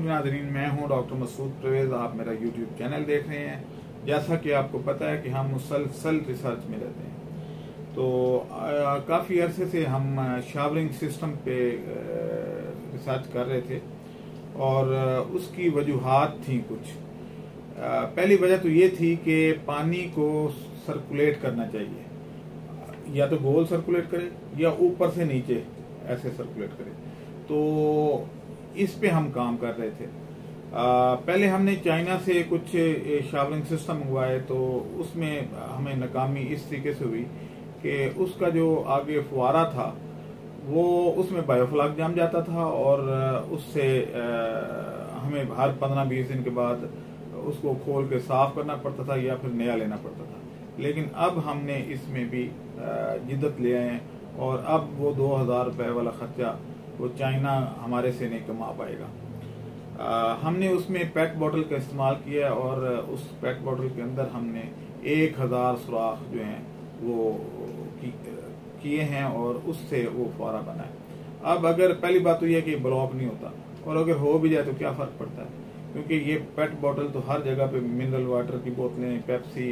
नाज़रीन, मैं हूं डॉक्टर मसूद परवेज़। आप मेरा यूट्यूब चैनल देख रहे हैं। जैसा कि आपको पता है कि हम मुसलसल रिसर्च में रहते हैं, तो काफ़ी अरसे से हम शावरिंग सिस्टम पे रिसर्च कर रहे थे और उसकी वजूहात थी कुछ। पहली वजह तो ये थी कि पानी को सर्कुलेट करना चाहिए, या तो गोल सर्कुलेट करे या ऊपर से नीचे ऐसे सर्कुलेट करे। तो इस पे हम काम कर रहे थे। पहले हमने चाइना से कुछ शावरिंग सिस्टम मंगवाए, तो उसमें हमें नाकामी इस तरीके से हुई कि उसका जो आगे फुवारा था वो उसमें बायोफ्लॉक जम जाता था और उससे हमें हर 15-20 दिन के बाद उसको खोल के साफ करना पड़ता था या फिर नया लेना पड़ता था। लेकिन अब हमने इसमें भी जिद्दत ले आए और अब वो 2000 रुपये वाला खर्चा वो चाइना हमारे से नहीं कमा पाएगा। हमने उसमें पेट बोतल का इस्तेमाल किया और उस पेट बोतल के अंदर हमने 1000 सुराख जो हैं वो किए हैं और उससे वो फुवारा बना है। अब अगर पहली बात तो यह कि ब्लॉक नहीं होता, और अगर हो भी जाए तो क्या फ़र्क पड़ता है, क्योंकि ये पेट बोतल तो हर जगह पे मिनरल वाटर की बोतलें, पेप्सी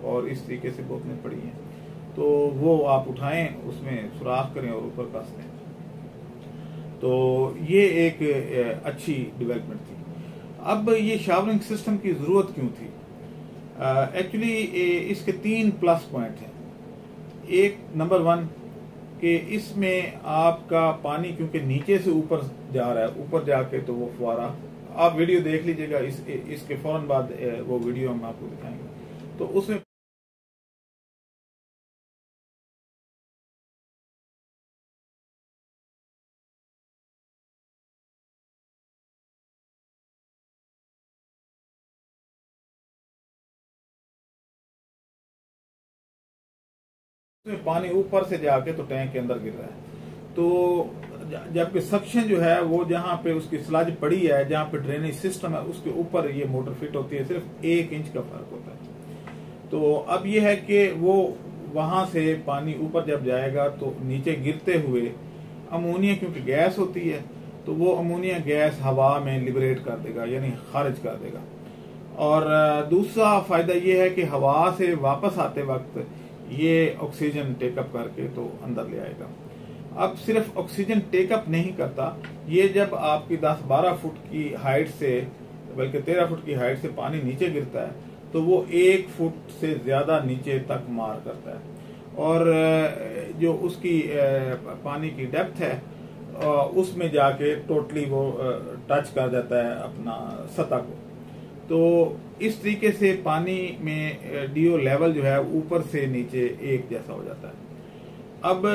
और इस तरीके से बोतलें पड़ी हैं, तो वो आप उठाएं, उसमें सुराख करें और ऊपर कस दें। तो ये एक अच्छी डेवलपमेंट थी। अब ये शावरिंग सिस्टम की ज़रूरत क्यों थी? एक्चुअली इसके 3 प्लस पॉइंट हैं। एक, नंबर 1 कि इसमें आपका पानी क्योंकि नीचे से ऊपर जा रहा है, ऊपर जाके तो वो फुवारा, आप वीडियो देख लीजिएगा, इसके फौरन बाद वो वीडियो हम आपको दिखाएंगे। तो उसमें पानी ऊपर से जाके तो टैंक के अंदर गिर रहा है। तो जबकि सक्शन जो है वो जहाँ पे उसकी स्लज पड़ी है, जहाँ पे ड्रेनेज सिस्टम है, उसके ऊपर ये मोटर फिट होती है, सिर्फ 1 इंच का फर्क होता है। तो अब ये है कि वो वहां से पानी ऊपर जब जाएगा तो नीचे गिरते हुए अमोनिया, क्योंकि गैस होती है, तो वो अमोनिया गैस हवा में लिबरेट कर देगा, यानी खारिज कर देगा। और दूसरा फायदा ये है कि हवा से वापस आते वक्त ये ऑक्सीजन टेकअप करके तो अंदर ले आएगा। अब सिर्फ ऑक्सीजन टेकअप नहीं करता, ये जब आपकी 10-12 फुट की हाइट से, बल्कि 13 फुट की हाइट से पानी नीचे गिरता है, तो वो 1 फुट से ज्यादा नीचे तक मार करता है। और जो उसकी पानी की डेप्थ है उसमें जाके टोटली वो टच कर जाता है अपना सतह को। तो इस तरीके से पानी में डीओ लेवल जो है ऊपर से नीचे एक जैसा हो जाता है। अब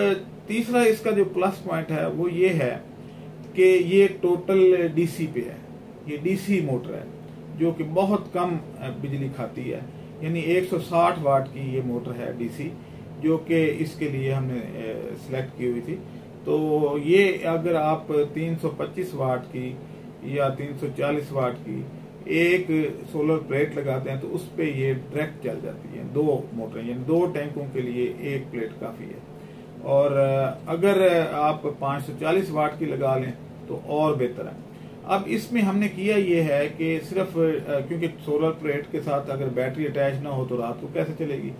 तीसरा इसका जो प्लस पॉइंट है वो ये है कि ये टोटल डीसी पे है। ये डीसी मोटर है जो कि बहुत कम बिजली खाती है, यानी 160 वाट की ये मोटर है डीसी, जो कि इसके लिए हमने सिलेक्ट की हुई थी। तो ये अगर आप 325 वाट की या 340 वाट की एक सोलर प्लेट लगाते हैं तो उस पे ये डायरेक्ट चल जाती है। 2 मोटर, यानी 2 टैंकों के लिए 1 प्लेट काफी है। और अगर आप 540 वाट की लगा लें तो और बेहतर है। अब इसमें हमने किया ये है कि सिर्फ क्योंकि सोलर प्लेट के साथ अगर बैटरी अटैच ना हो तो रात को कैसे चलेगी,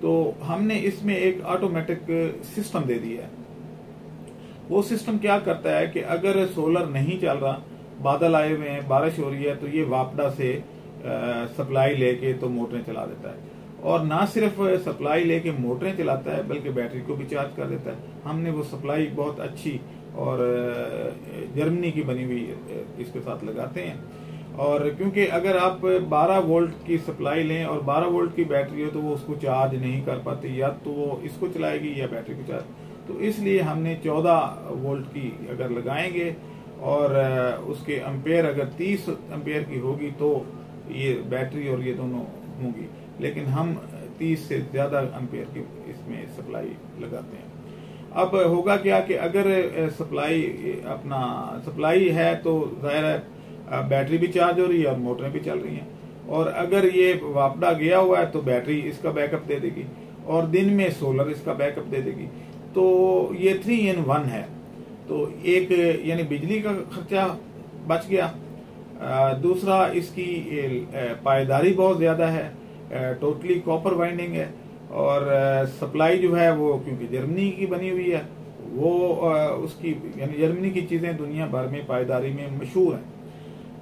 तो हमने इसमें एक ऑटोमेटिक सिस्टम दे दिया है। वो सिस्टम क्या करता है कि अगर सोलर नहीं चल रहा, बादल आए हुए हैं, बारिश हो रही है, तो ये वापडा से सप्लाई लेके तो मोटरें चला देता है। और ना सिर्फ सप्लाई लेके मोटरें चलाता है बल्कि बैटरी को भी चार्ज कर देता है। हमने वो सप्लाई बहुत अच्छी और जर्मनी की बनी हुई इसके साथ लगाते हैं। और क्योंकि अगर आप 12 वोल्ट की सप्लाई लें और 12 वोल्ट की बैटरी हो तो वो उसको चार्ज नहीं कर पाती, या तो वो इसको चलाएगी या बैटरी को चार्ज। तो इसलिए हमने 14 वोल्ट की अगर लगाएंगे और उसके एम्पेयर अगर 30 एम्पेयर की होगी तो ये बैटरी और ये दोनों होंगी, लेकिन हम 30 से ज्यादा एम्पेयर की इसमें सप्लाई लगाते हैं। अब होगा क्या कि अगर सप्लाई है तो जाहिर है बैटरी भी चार्ज हो रही है और मोटरें भी चल रही हैं। और अगर ये वापडा गया हुआ है तो बैटरी इसका बैकअप दे देगी और दिन में सोलर इसका बैकअप दे देगी। तो ये 3 in 1 है। तो एक यानी बिजली का खर्चा बच गया, दूसरा इसकी पायदारी बहुत ज़्यादा है, टोटली कॉपर वाइंडिंग है, और सप्लाई जो है वो क्योंकि जर्मनी की बनी हुई है, वो उसकी यानी जर्मनी की चीज़ें दुनिया भर में पायदारी में मशहूर हैं।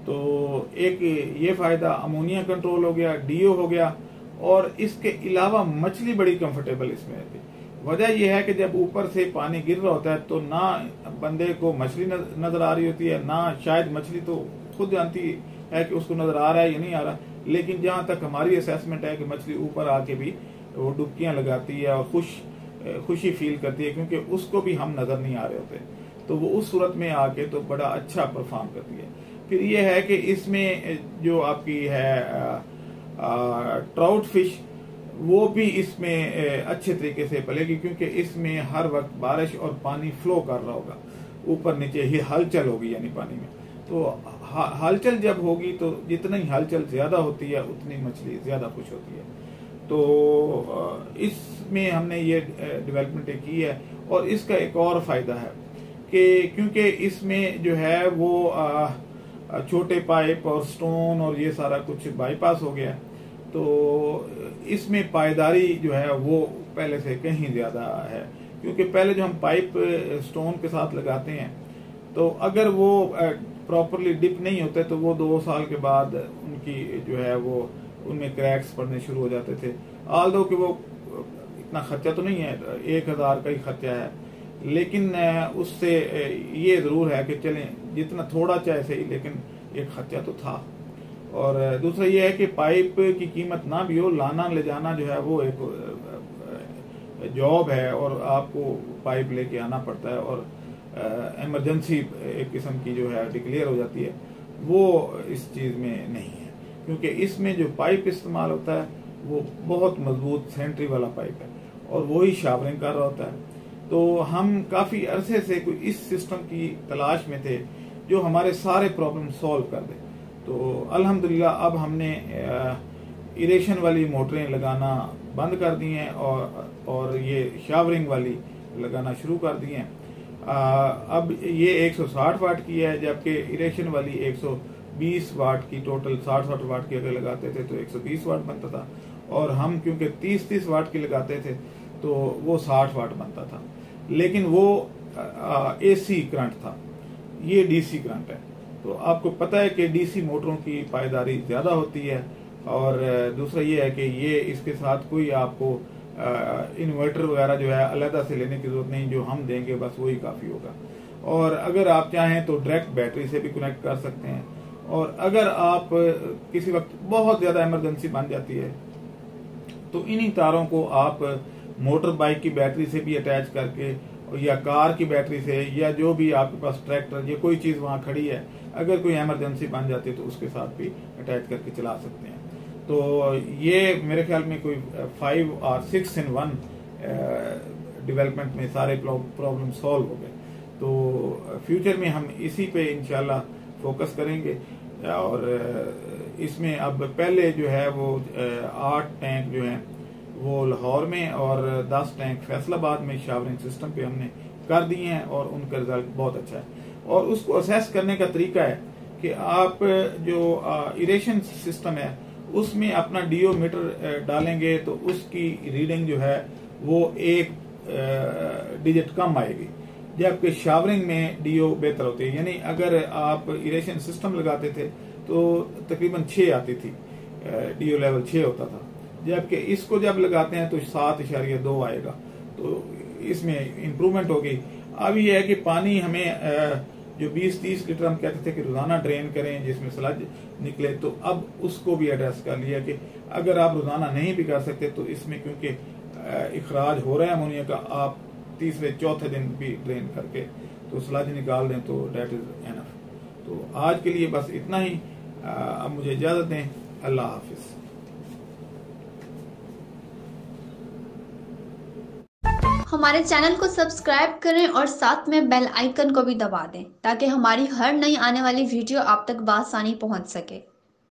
तो एक ये फ़ायदा, अमोनिया कंट्रोल हो गया, डीओ हो गया, और इसके अलावा मछली बड़ी कंफर्टेबल इसमें रहती है। वजह यह है कि जब ऊपर से पानी गिर रहा होता है तो ना बंदे को मछली नजर आ रही होती है, ना शायद मछली तो खुद जानती है कि उसको नजर आ रहा है या नहीं आ रहा, लेकिन जहां तक हमारी असेसमेंट है कि मछली ऊपर आके भी वो डुबकियां लगाती है और खुशी फील करती है, क्योंकि उसको भी हम नजर नहीं आ रहे होते, तो वो उस सूरत में आके तो बड़ा अच्छा परफॉर्म करती है। फिर ये है कि इसमें जो आपकी है ट्राउट फिश, वो भी इसमें अच्छे तरीके से पलेगी, क्योंकि इसमें हर वक्त बारिश और पानी फ्लो कर रहा होगा, ऊपर नीचे ही हलचल होगी यानी पानी में। तो हलचल जब होगी तो जितनी हलचल ज्यादा होती है उतनी मछली ज्यादा खुश होती है। तो इसमें हमने ये डेवलपमेंट की है। और इसका एक और फायदा है कि क्योंकि इसमें जो है वो छोटे पाइप और स्टोन और ये सारा कुछ बाईपास हो गया, तो इसमें पायदारी जो है वो पहले से कहीं ज्यादा है। क्योंकि पहले जो हम पाइप स्टोन के साथ लगाते हैं, तो अगर वो प्रॉपरली डिप नहीं होते तो वो 2 साल के बाद उनकी जो है वो उनमें क्रैक्स पड़ने शुरू हो जाते थे। आल्दो कि वो इतना खर्चा तो नहीं है, 1000 का ही खर्चा है, लेकिन उससे ये जरूर है कि चलें जितना थोड़ा चाहे सही, लेकिन एक खर्चा तो था। और दूसरा ये है कि पाइप की कीमत ना भी हो, लाना ले जाना जो है वो एक जॉब है, और आपको पाइप लेके आना पड़ता है, और इमरजेंसी एक किस्म की जो है डिक्लेयर हो जाती है, वो इस चीज में नहीं है। क्योंकि इसमें जो पाइप इस्तेमाल होता है वो बहुत मजबूत सेंट्री वाला पाइप है, और वही शावरिंग कर रहा होता है। तो हम काफी अरसे से कोई इस सिस्टम की तलाश में थे जो हमारे सारे प्रॉब्लम सॉल्व कर दे। तो अल्हम्दुलिल्लाह अब हमने इरेशन वाली मोटरें लगाना बंद कर दी हैं, और ये शावरिंग वाली लगाना शुरू कर दी हैं। अब ये 160 वाट की है, जबकि इरेशन वाली 120 वाट की, टोटल 60 वाट की अगर लगाते थे तो 120 वाट बनता था, और हम क्योंकि 30 वाट की लगाते थे तो वो 60 वाट बनता था। लेकिन वो एसी करंट था, ये डीसी करंट है। तो आपको पता है कि डीसी मोटरों की पायदारी ज्यादा होती है, और दूसरा ये है कि ये इसके साथ कोई आपको इन्वर्टर वगैरह जो है अलग से लेने की जरूरत नहीं, जो हम देंगे बस वही काफी होगा। और अगर आप चाहें तो डायरेक्ट बैटरी से भी कनेक्ट कर सकते हैं, और अगर आप किसी वक्त बहुत ज्यादा इमरजेंसी बन जाती है तो इन्हीं तारों को आप मोटर बाइक की बैटरी से भी अटैच करके, या कार की बैटरी से, या जो भी आपके पास ट्रैक्टर या कोई चीज वहां खड़ी है, अगर कोई इमरजेंसी बन जाती है तो उसके साथ भी अटैच करके चला सकते हैं। तो ये मेरे ख्याल में कोई 5 और 6 in 1 डेवलपमेंट में सारे प्रॉब्लम सॉल्व हो गए। तो फ्यूचर में हम इसी पे इंशाल्लाह फोकस करेंगे। और इसमें अब पहले जो है वो 8 टैंक जो हैं वो लाहौर में और 10 टैंक फैसलाबाद में शावरिंग सिस्टम पे हमने कर दिए हैं, और उनका रिजल्ट बहुत अच्छा है। और उसको असेस करने का तरीका है कि आप जो इरेशन सिस्टम है उसमें अपना डीओ मीटर डालेंगे तो उसकी रीडिंग जो है वो 1 डिजिट कम आएगी, जबकि शावरिंग में डीओ बेहतर होती है। यानी अगर आप इरेशन सिस्टम लगाते थे तो तकरीबन 6 आती थी, डीओ लेवल 6 होता था, जबकि इसको जब लगाते हैं तो 7.2 आएगा। तो इसमें इम्प्रूवमेंट होगी। अब यह है कि पानी हमें जो 20-30 लीटर हम कहते थे कि रोजाना ड्रेन करें जिसमें स्लज निकले, तो अब उसको भी एड्रेस कर लिया कि अगर आप रोजाना नहीं भी कर सकते तो इसमें क्योंकि इखराज हो रहा है अमोनिया का, आप तीसरे चौथे दिन भी ड्रेन करके तो स्लज निकाल दें तो डेट इज एनफ। तो आज के लिए बस इतना ही। अब मुझे इजाजत दें। अल्लाह हाफिज। हमारे चैनल को सब्सक्राइब करें और साथ में बेल आइकन को भी दबा दें ताकि हमारी हर नई आने वाली वीडियो आप तक बआसानी पहुंच सके।